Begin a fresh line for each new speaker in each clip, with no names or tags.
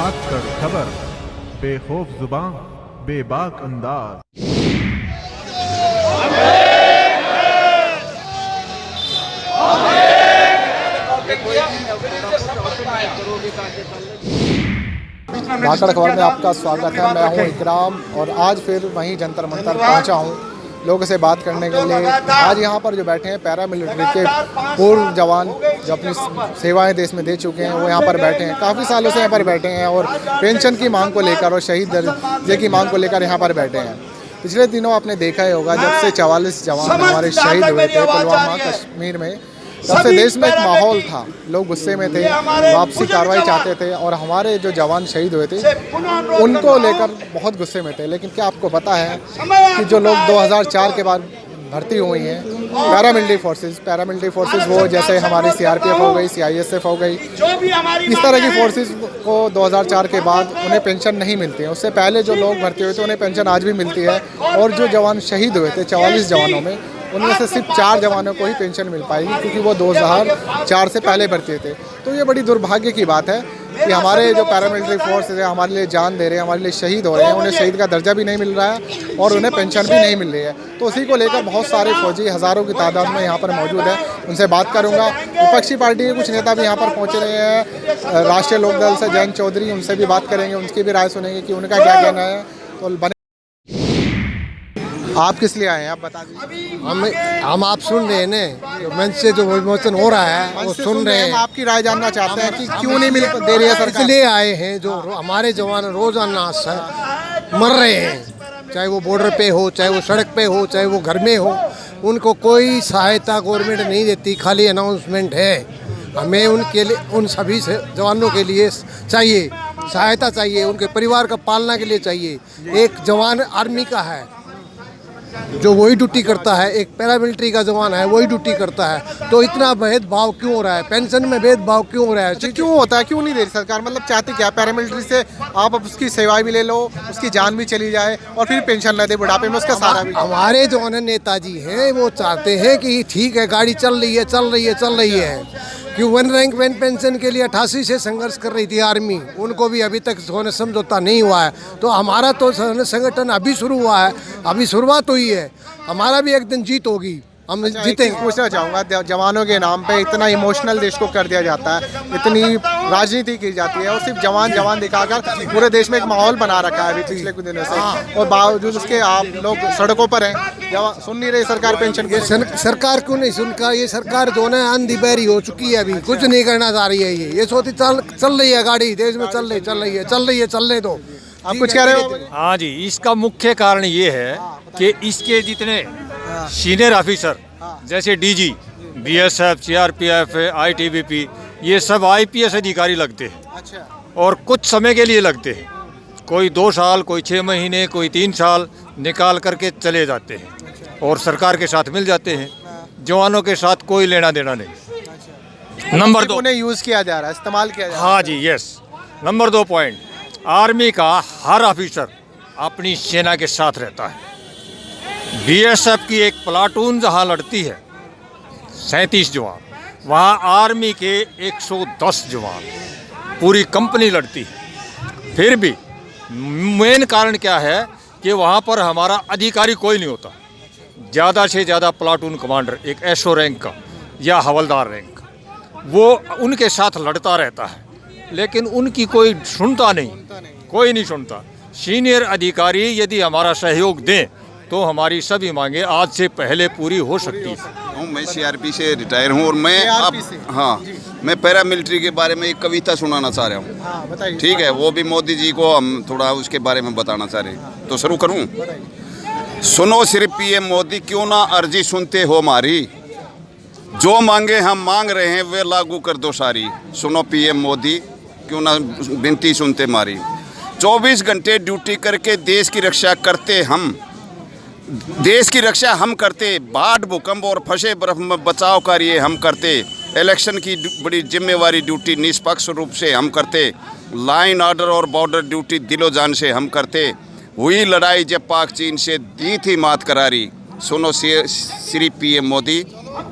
भाग कर खबर, बेखौफ जुबान, बेबाक अंदाज।
धाकड़ खबर में आपका स्वागत है। मैं हूं इकराम और आज फिर वहीं जंतर मंतर पहुंचा हूं लोगों से बात करने के लिए। आज यहां पर जो बैठे हैं पैरामिलिट्री के पूर्व जवान जो अपनी सेवाएं देश में दे चुके हैं, वो यहां पर बैठे हैं। काफ़ी सालों से यहां पर बैठे हैं और पेंशन की मांग को लेकर और शहीद दर्जे की मांग को लेकर यहां पर बैठे हैं। पिछले दिनों आपने देखा ही होगा, जब से 44 जवान हमारे शहीद हुए थे पुलवामा कश्मीर में, तब से देश में एक माहौल था। लोग गुस्से में थे, वापसी कार्रवाई चाहते थे और हमारे जो जवान शहीद हुए थे उनको लेकर बहुत गुस्से में थे। लेकिन क्या आपको पता है कि जो लोग 2004 के बाद भर्ती हुई हैं पैरामिलिट्री फोर्सेस वो जैसे हमारी सीआरपीएफ हो गई, सीआईएसएफ हो गई, इस तरह की फोर्सेस को 2004 के बाद उन्हें पेंशन नहीं मिलती है। उससे पहले जो लोग भर्ती हुए थे उन्हें पेंशन आज भी मिलती है। और जो जवान शहीद हुए थे 44 जवानों में, उनमें से सिर्फ 4 जवानों को ही पेंशन मिल पाएगी, क्योंकि वो 2004 से पहले भर्ती थे। तो ये बड़ी दुर्भाग्य की बात है कि हमारे जो पैरामिलिट्री फोर्स है हमारे लिए जान दे रहे हैं, हमारे लिए शहीद हो रहे हैं, उन्हें शहीद का दर्जा भी नहीं मिल रहा है और उन्हें पेंशन भी नहीं मिल रही है। तो उसी को लेकर बहुत सारे फौजी हज़ारों की तादाद में यहाँ पर मौजूद है। उनसे बात करूँगा। विपक्षी पार्टी के कुछ नेता भी यहाँ पर पहुँच रहे हैं। राष्ट्रीय लोकदल से जयंत चौधरी, उनसे भी बात करेंगे, उनकी भी राय सुनेंगे कि उनका क्या कहना है। तो आप किस लिए आए हैं, आप बता दीजिए।
हम आप सुन रहे हैं ना, मंच से जो विमोचन हो रहा है वो सुन रहे हैं।
आपकी राय जानना चाहते हैं कि क्यों नहीं मिल दे रही है सरकार।
इसलिए आए हैं जो हमारे जवान रोजाना मर रहे हैं, चाहे वो बॉर्डर पे हो, चाहे वो सड़क पे हो, चाहे वो घर में हो, उनको कोई सहायता गवर्नमेंट नहीं देती, खाली अनाउंसमेंट है। हमें उनके लिए, उन सभी जवानों के लिए चाहिए सहायता, चाहिए उनके परिवार का पालना के लिए चाहिए। एक जवान आर्मी का है जो वही ड्यूटी करता है, एक पैरामिलिट्री का जवान है वही ड्यूटी करता है। तो इतना भेदभाव क्यों हो रहा है, पेंशन में भेदभाव क्यों हो रहा है?
क्यों होता है, क्यों नहीं दे रही सरकार? मतलब चाहती क्या? पैरामिलिट्री से आप अब उसकी सेवाएं भी ले लो, उसकी जान भी चली जाए और फिर पेंशन न दे बुढ़ापे में, उसका सारा भी।
हमारे जो नेताजी हैं वो चाहते हैं कि ठीक है, गाड़ी चल रही है कि वन रैंक वन पेंशन के लिए 88 से संघर्ष कर रही थी आर्मी, उनको भी अभी तक समझौता नहीं हुआ है। तो हमारा तो संगठन अभी शुरू हुआ है, अभी शुरुआत हुई है, हमारा भी एक दिन जीत होगी, हम जीतेंगे।
पूछना चाहूँगा, जवानों के नाम पे इतना इमोशनल देश को कर दिया जाता है, इतनी राजनीति की जाती है और सिर्फ जवान दिखाकर पूरे देश में एक माहौल बना रखा है अभी पिछले कुछ दिनों से, और बावजूद उसके आप लोग सड़कों पर हैं। सुन नहीं रही सरकार पेंशन की।
सरकार क्यों नहीं सुनता? ये सरकार जो है अंधी बहरी हो चुकी है, अभी कुछ नहीं करना चाह रही है। ये सोचती चल रही है गाड़ी, देश में चल रही है, चलने दो।
आप कुछ कह रहे हो?
हाँ जी, इसका मुख्य कारण ये है कि इसके जितने सीनियर ऑफिसर जैसे डीजी, बीएसएफ, सीआरपीएफ, आईटीबीपी, ये सब आईपीएस अधिकारी लगते हैं।
अच्छा।
और कुछ समय के लिए लगते हैं, कोई 2 साल, कोई 6 महीने, कोई 3 साल निकाल करके चले जाते हैं और सरकार के साथ मिल जाते हैं। जवानों के साथ कोई लेना देना नहीं। नंबर 2,
उन्हें यूज़ किया जा रहा है, इस्तेमाल किया जा रहा है।
हाँ जी, यस। नंबर 2 पॉइंट, आर्मी का हर ऑफिसर अपनी सेना के साथ रहता है। बीएसएफ की एक प्लाटून जहाँ लड़ती है 37 जवान, वहाँ आर्मी के 110 जवान, पूरी कंपनी लड़ती है। फिर भी मेन कारण क्या है कि वहाँ पर हमारा अधिकारी कोई नहीं होता। ज़्यादा से ज़्यादा प्लाटून कमांडर, एक एसओ रैंक का या हवलदार रैंक, वो उनके साथ लड़ता रहता है, लेकिन उनकी कोई सुनता नहीं, कोई नहीं सुनता। सीनियर अधिकारी यदि हमारा सहयोग दें तो हमारी सभी मांगे आज से पहले पूरी हो सकती है।
मैं सीआरपी से रिटायर हूँ और मैं मैं पैरामिलिट्री के बारे में एक कविता सुनाना चाह रहा हूँ। ठीक है, वो भी मोदी जी को हम थोड़ा उसके बारे में बताना चाह रहे हैं, तो शुरू करूँ। सुनो सिर्फ पीएम मोदी, क्यों ना अर्जी सुनते हो हमारी, जो मांगे हम मांग रहे हैं वे लागू कर दो सारी। सुनो पीएम मोदी, क्यों ना विनती सुनते हमारी। 24 घंटे ड्यूटी करके देश की रक्षा करते हम, देश की रक्षा हम करते। बाढ़, भूकंप और फंसे बर्फ में बचाव कार्य हम करते। इलेक्शन की बड़ी जिम्मेवारी ड्यूटी निष्पक्ष रूप से हम करते। लाइन ऑर्डर और बॉर्डर ड्यूटी दिलो जान से हम करते। हुई लड़ाई जब पाक चीन से दी थी मात करारी। सुनो श्री पीएम मोदी,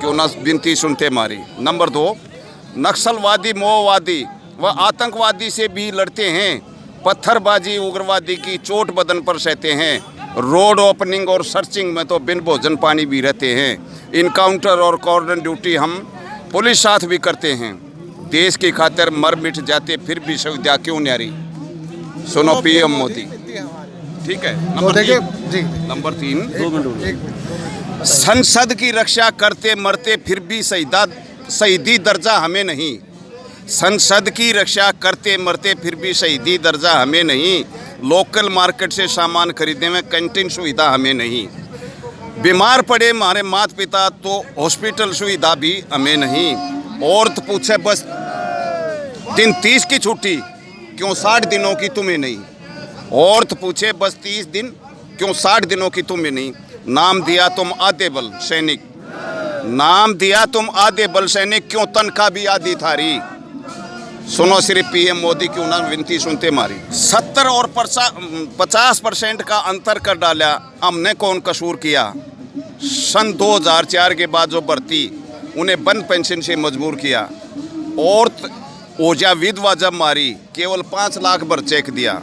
क्यों ना विनती सुनते हमारी। नंबर 2, नक्सलवादी, माओवादी वह आतंकवादी से भी लड़ते हैं, पत्थरबाजी उग्रवादी की चोट बदन पर सहते हैं, रोड ओपनिंग और सर्चिंग में तो बिन भोजन पानी भी रहते हैं, इनकाउंटर और कॉर्डन ड्यूटी हम पुलिस साथ भी करते हैं, देश की खातिर मर मिट जाते फिर भी संविदा क्यों न्यारी। सुनो पीएम मोदी। ठीक है।
तो
नंबर
देखिए
3
जी,
नंबर 3 संसद की रक्षा करते मरते फिर भी शहीदी दर्जा हमें नहीं। संसद की रक्षा करते मरते फिर भी शहीदी दर्जा हमें नहीं। लोकल मार्केट से सामान खरीदने में कैंटीन सुविधा हमें नहीं। बीमार पड़े हमारे माता पिता तो हॉस्पिटल सुविधा भी हमें नहीं। औरत पूछे बस दिन 30 की छुट्टी क्यों 60 दिनों की तुम्हें नहीं। औरत पूछे बस 30 दिन क्यों 60 दिनों की तुम्हें नहीं। नाम दिया तुम आधे बल सैनिक, नाम दिया तुम आधे बल सैनिक क्यों तनख्वाह भी आधी थारी। सुनो सिर्फ पीएम मोदी क्यों ना विनती सुनते मारी। 70 और 50% का अंतर कर डाला हमने कौन कसूर किया। सन 2004 के बाद जो भर्ती उन्हें बंद पेंशन से मजबूर किया। औरत ओझा विधवा जब मारी केवल 5 लाख भर चेक दिया।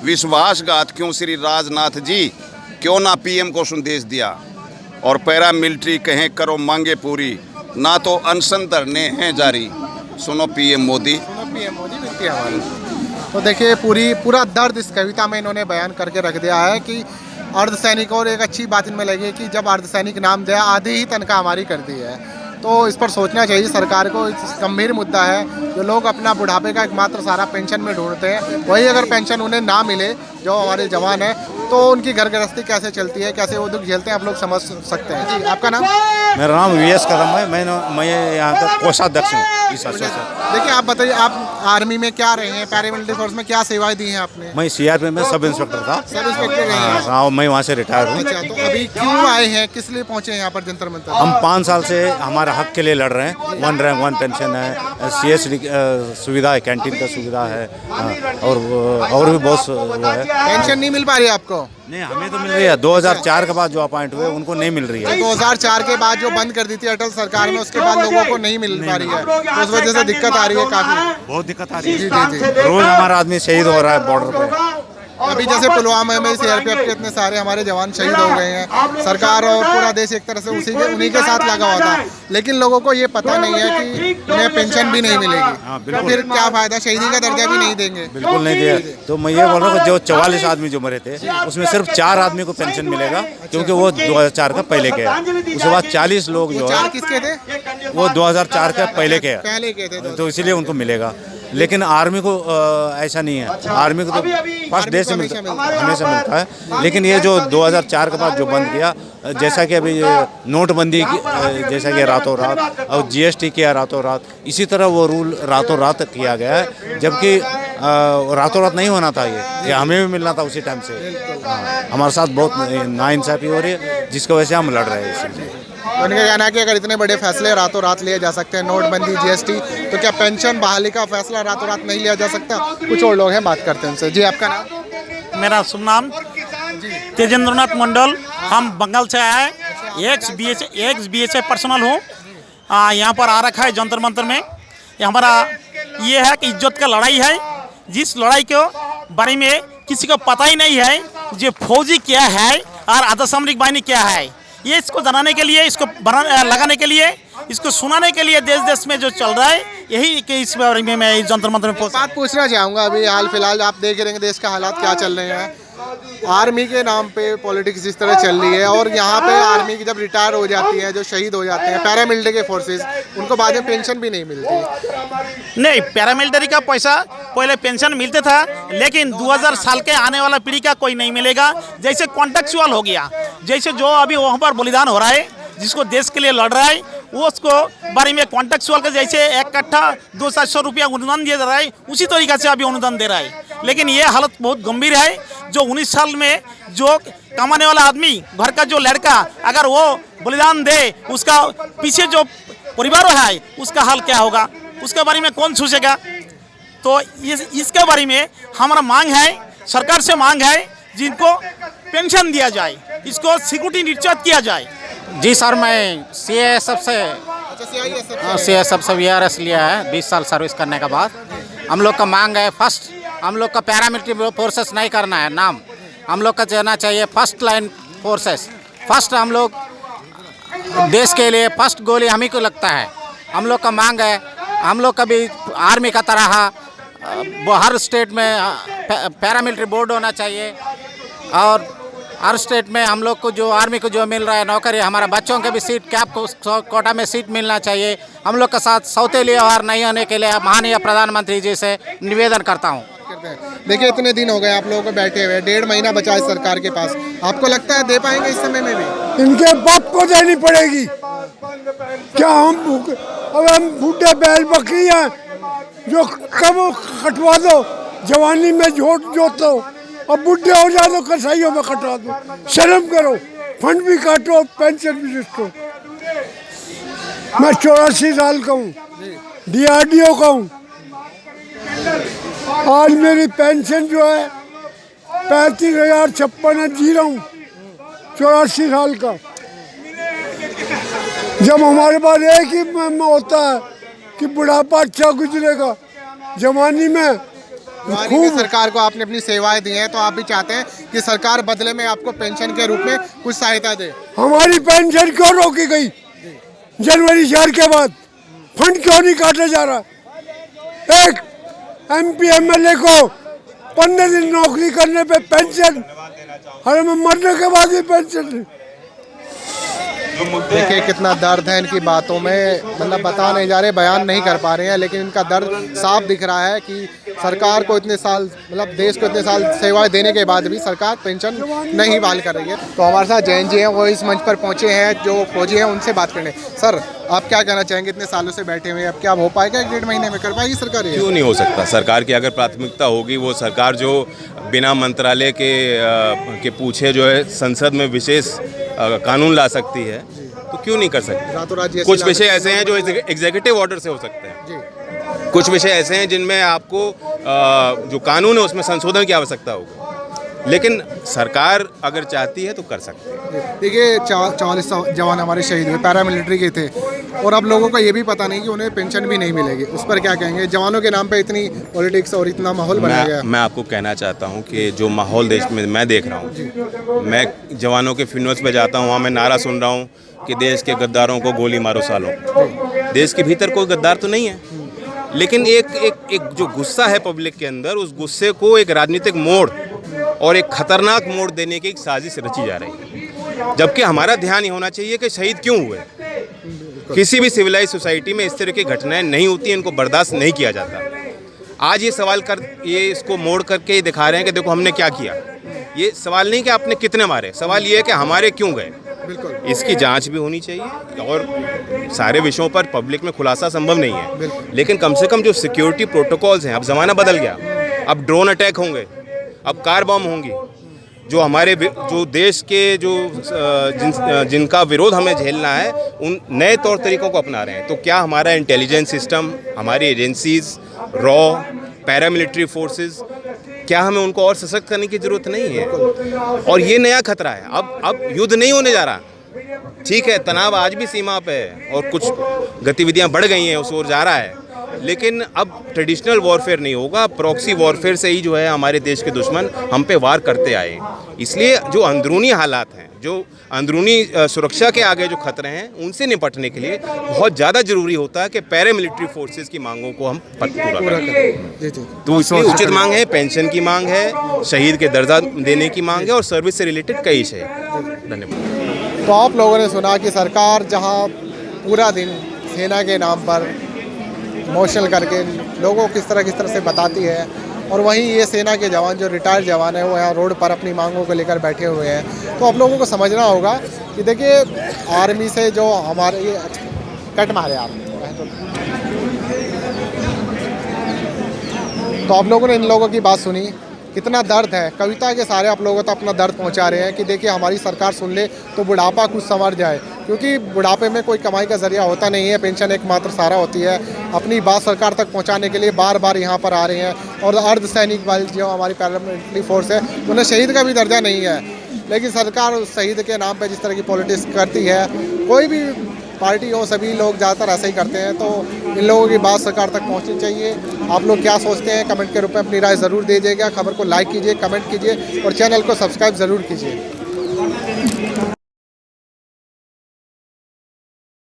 विश्वासघात क्यों श्री राजनाथ जी क्यों ना पीएम को संदेश दिया। और पैरा मिलिट्री कहें करो मांगे पूरी ना तो अनशन धरने हैं जारी। सुनो पीएम मोदी।
विनती हमारी। तो देखिए पूरा दर्द इस कविता में इन्होंने बयान करके रख दिया है कि अर्धसैनिक, और एक अच्छी बात इनमें लगी कि जब अर्धसैनिक नाम दिया आधी ही तनख्वाह हमारी कर दी है। तो इस पर सोचना चाहिए सरकार को। गंभीर मुद्दा है। जो लोग अपना बुढ़ापे का एकमात्र सहारा पेंशन में ढूंढते हैं, वही अगर पेंशन उन्हें ना मिले जो हमारे जवान हैं, तो उनकी घर गृहस्थी कैसे चलती है, कैसे वो दुख झेलते हैं, आप लोग समझ सकते हैं। जी आपका नाम?
मेरा नाम वीएस कदम है। मैं यहाँ का कोषाध्यक्ष हूँ इस असोसिएशन से।
देखिए आप बताइए, आप आर्मी में क्या रहे हैं, पैरामिलिट्री फोर्स में क्या सेवाएं दी हैं आपने?
मैं सीआरपीएफ में सब इंस्पेक्टर था।
सब इंस्पेक्टर रहे हैं।
हाँ, मैं वहाँ से रिटायर हूँ।
अच्छा, तो अभी क्यों आए हैं, किस लिए पहुँचे हैं यहाँ पर जंतर मंतर?
हम 5 साल से हमारे हक के लिए लड़ रहे हैं। 1 रैंक 1 पेंशन है, सीएसडी सुविधा है, कैंटीन का सुविधा है, और भी बहुत वो है।
पेंशन नहीं मिल पा रही है आपको?
नहीं, हमें तो मिल रही है। 2004 के बाद जो अपॉइंट हुए उनको नहीं मिल रही है।
2004 के बाद जो बंद कर दी थी अटल सरकार ने, उसके बाद लोगों को नहीं मिल पा रही है, तो उस वजह से दिक्कत आ रही है काफी।
बहुत दिक्कत आ रही है।
जी जी जी।
रोज हमारा आदमी शहीद हो रहा है बॉर्डर पे।
अभी जैसे पुलवामा में सीआरपीएफ के इतने सारे हमारे जवान शहीद हो गए हैं। सरकार और पूरा देश एक तरह से उन्हीं के साथ लगा हुआ था, लेकिन लोगों को ये पता नहीं है कि उन्हें पेंशन भी नहीं मिलेगी। तो फिर क्या फायदा, शहीदी का दर्जा भी नहीं देंगे।
बिल्कुल नहीं दिया। तो मैं ये बोल रहा हूँ जो 44 आदमी जो मरे थे उसमें सिर्फ 4 आदमी को पेंशन मिलेगा, क्योंकि वो 2004 का पहले के है। उसके बाद 40 लोग जो
4 किसके थे?
वो 2004 का पहले के
पहले के थे,
तो इसीलिए उनको मिलेगा। लेकिन आर्मी को ऐसा नहीं है। आर्मी को तो फर्स्ट डे से हमेशा मिलता है। लेकिन ये जो 2004 के बाद जो बंद किया, जैसा कि अभी नोटबंदी की, जैसा कि रातों रात, और जीएसटी किया रातों रात, इसी तरह वो रूल रातों रात किया गया है, जबकि रातों रात नहीं होना था। ये हमें भी मिलना था उसी टाइम से। हमारे साथ बहुत नाइंसाफी हो रही है, जिसकी वजह से हम लड़ रहे हैं इसलिए।
उनका कहना है कि अगर इतने बड़े फैसले रातों रात लिए जा सकते हैं, नोटबंदी, जीएसटी, तो क्या पेंशन बहाली का फैसला रातों रात नहीं लिया जा सकता? कुछ और लोग हैं, बात करते हैं उनसे। जी आपका नाम?
मेरा शुभ नाम तेजेंद्रनाथ मंडल। हम बंगाल से आए। एक्स BHF पर्सनल हूँ। यहाँ पर आ रखा है जंतर मंतर में। ये हमारा ये है कि इज्जत का लड़ाई है, जिस लड़ाई के बारे में किसी को पता ही नहीं है जो फौजी क्या है और अर्धसामरिक बाहिनी क्या है। ये इसको जनाने के लिए, इसको लगाने के लिए, इसको सुनाने के लिए देश देश में जो चल रहा है, यही कि इस बारे में मैं जंतर मंतर में
बात पूछना चाहूँगा। अभी हाल फिलहाल आप देख रहे हैं देश का हालात क्या चल रहे हैं। आर्मी के नाम पे पॉलिटिक्स इस तरह चल रही है, और यहाँ पे आर्मी की जब रिटायर हो जाती है, जो शहीद हो जाते हैं पैरामिलिट्री के फोर्सेस, उनको बाद में पेंशन भी नहीं मिलती।
नहीं, पैरामिलिट्री का पैसा पहले पेंशन मिलते था, लेकिन 2000 साल के आने वाला पीढ़ी का कोई नहीं मिलेगा। जैसे कॉन्टेक्चुअल हो गया, जैसे जो अभी वहाँ पर बलिदान हो रहा है, जिसको देश के लिए लड़ रहा है, वो उसको बारे में कॉन्टेक्चुअल का जैसे 1 कट्ठा 200 रुपया अनुदान दिया जा रहा है, उसी तरीके से अभी अनुदान दे रहा है। लेकिन ये हालत बहुत गंभीर है। जो 19 साल में जो कमाने वाला आदमी, घर का जो लड़का, अगर वो बलिदान दे, उसका पीछे जो परिवार है उसका हाल क्या होगा, उसके बारे में कौन सोचेगा। तो इसके बारे में हमारा मांग है, सरकार से मांग है, जिनको पेंशन दिया जाए, इसको सिक्योरिटी निश्चित किया जाए।
जी सर, मैं CSF से VRS लिया है 20 साल सर्विस करने के बाद। हम लोग का मांग है फर्स्ट, हम लोग का पैरामिलिट्री फोर्सेस नहीं करना है नाम, हम लोग का जाना चाहिए फर्स्ट लाइन फोर्सेस। फर्स्ट हम लोग देश के लिए फर्स्ट गोली हम ही को लगता है। हम लोग का मांग है, हम लोग का भी आर्मी का तरह हर स्टेट में पैरामिलिट्री बोर्ड होना चाहिए और हर स्टेट में हम लोग को जो आर्मी को जो मिल रहा है नौकरी, हमारा बच्चों के भी सीट कैप कोटा में सीट मिलना चाहिए। हम लोग के साथ सौतेली और नहीं होने के लिए माननीय प्रधानमंत्री जी से निवेदन करता हूँ।
देखिए इतने दिन हो गए आप लोगों को बैठे हुए, 1.5 महीना बचा है सरकार के पास, आपको लगता है दे पाएंगे इस समय में भी?
इनके बाप को देनी पड़ेगी। क्या हम बूढ़े बैल बकरी हैं जो कब कटवा दो, जवानी में झोट जोतो, अब बुढ़े हो जाओ तो कसाईयों में कटवा दो। शर्म करो, फंड भी काटो, पेंशन भी जिसको। मैं 84 साल का हूँ, DRDO का हूँ। आज मेरी पेंशन जो है 35,056 जी रहा हूँ, 84 साल का। जब हमारे पास एक ही होता है कि बुढ़ापा अच्छा गुजरेगा, जवानी में
खूब सरकार को आपने अपनी सेवाएं दी हैं, तो आप भी चाहते हैं कि सरकार बदले में आपको पेंशन के रूप में कुछ सहायता दे।
हमारी पेंशन क्यों रोकी गई? जनवरी 4 के बाद फंड क्यों नहीं काटा जा रहा? एक MP MLA को 15 दिन नौकरी करने पे पेंशन, अरे मैं मरने के बाद भी पेंशन।
देखिए कितना दर्द है इनकी बातों में, मतलब बता नहीं जा रहे, बयान नहीं कर पा रहे हैं, लेकिन इनका दर्द साफ दिख रहा है कि सरकार को इतने साल, मतलब देश को इतने साल सेवाएं देने के बाद भी सरकार पेंशन नहीं बहाल कर रही है। तो हमारे साथ जैन जी हैं, वो इस मंच पर पहुंचे हैं, जो फौजी हैं उनसे बात करने। सर आप क्या कहना चाहेंगे, इतने सालों से बैठे हुए, अब क्या हो पाएगा 1.5 महीने में? कर पाएगी सरकार?
क्यों नहीं हो सकता? सरकार की अगर प्राथमिकता होगी, वो सरकार जो बिना मंत्रालय के पूछे जो है संसद में विशेष कानून ला सकती है, तो क्यों नहीं कर सकती? कुछ विषय ऐसे हैं जो एग्जीक्यूटिव ऑर्डर से हो सकते हैं, कुछ विषय ऐसे हैं जिनमें आपको जो कानून है उसमें संशोधन की आवश्यकता होगी, लेकिन सरकार अगर चाहती है तो कर सकती है।
देखिए 40 जवान हमारे शहीद हुए, पैरामिलिट्री के थे, और अब लोगों को ये भी पता नहीं कि उन्हें पेंशन भी नहीं मिलेगी। उस पर क्या कहेंगे? जवानों के नाम पे इतनी पॉलिटिक्स और इतना माहौल बनाया गया।
मैं आपको कहना चाहता हूँ कि जो माहौल देश में मैं देख रहा हूँ, मैं जवानों के फ्यूनरल्स पे जाता हूँ, वहाँ मैं नारा सुन रहा हूँ कि देश के गद्दारों को गोली मारो सालों। देश के भीतर कोई गद्दार तो नहीं है, लेकिन एक जो गुस्सा है पब्लिक के अंदर, उस गुस्से को एक राजनीतिक मोड़ और एक खतरनाक मोड़ देने की एक साजिश रची जा रही है, जबकि हमारा ध्यान ये होना चाहिए कि शहीद क्यों हुए। किसी भी सिविलाइज सोसाइटी में इस तरह की घटनाएं नहीं होती, इनको बर्दाश्त नहीं किया जाता। आज ये सवाल ये इसको मोड़ करके ये दिखा रहे हैं कि देखो हमने क्या किया। ये सवाल नहीं कि आपने कितने मारे, सवाल ये है कि हमारे क्यों गए। इसकी जांच भी होनी चाहिए, और सारे विषयों पर पब्लिक में खुलासा संभव नहीं है, लेकिन कम से कम जो सिक्योरिटी प्रोटोकॉल्स हैं, अब ज़माना बदल गया, अब ड्रोन अटैक होंगे, अब कार बम होंगी, जो हमारे जो देश के जिनका विरोध हमें झेलना है, उन नए तौर तरीकों को अपना रहे हैं। तो क्या हमारा इंटेलिजेंस सिस्टम, हमारी एजेंसीज, रॉ, पैरामिलिट्री फोर्सेस, क्या हमें उनको और सशक्त करने की ज़रूरत नहीं है? और ये नया खतरा है। अब युद्ध नहीं होने जा रहा, ठीक है, तनाव आज भी सीमा पे है और कुछ गतिविधियां बढ़ गई हैं, उस ओर जा रहा है, लेकिन अब ट्रेडिशनल वॉरफेयर नहीं होगा, प्रॉक्सी वॉरफेयर से ही जो है हमारे देश के दुश्मन हम पे वार करते आए। इसलिए जो अंदरूनी हालात हैं, जो अंदरूनी सुरक्षा के आगे जो खतरे हैं, उनसे निपटने के लिए बहुत ज़्यादा ज़रूरी होता है कि पैरामिलिट्री फोर्सेस की मांगों को हम पूरा करें। तो इसलिए उचित मांग है, पेंशन की मांग है, शहीद के दर्जा देने की मांग है, और सर्विस से रिलेटेड कई विषय। धन्यवाद।
तो आप लोगों ने सुना कि सरकार जहां पूरा दिन सेना के नाम पर इमोशनल करके लोगों को किस तरह से बताती है, और वहीं ये सेना के जवान जो रिटायर्ड जवान हैं वो यहाँ रोड पर अपनी मांगों को लेकर बैठे हुए हैं। तो आप लोगों को समझना होगा कि देखिए आर्मी से जो हमारे ये कट मारे आप, तो आप लोगों ने इन लोगों की बात सुनी, कितना दर्द है। कविता के सारे आप लोगों तक अपना दर्द पहुंचा रहे हैं कि देखिए हमारी सरकार सुन ले तो बुढ़ापा कुछ संवर जाए, क्योंकि बुढ़ापे में कोई कमाई का जरिया होता नहीं है, पेंशन एकमात्र सहारा होती है। अपनी बात सरकार तक पहुंचाने के लिए बार बार यहाँ पर आ रहे हैं, और अर्धसैनिक बल जो हमारी पैरामिलिट्री फोर्स है, उन्हें शहीद का भी दर्जा नहीं है, लेकिन सरकार उस शहीद के नाम पर जिस तरह की पॉलिटिक्स करती है, कोई भी पार्टी हो, सभी लोग ज़्यादातर ऐसा ही करते हैं। तो इन लोगों की बात सरकार तक पहुंचनी चाहिए। आप लोग क्या सोचते हैं कमेंट के रूप में अपनी राय ज़रूर दीजिएगा। खबर को लाइक कीजिए, कमेंट कीजिए और चैनल को सब्सक्राइब ज़रूर कीजिए।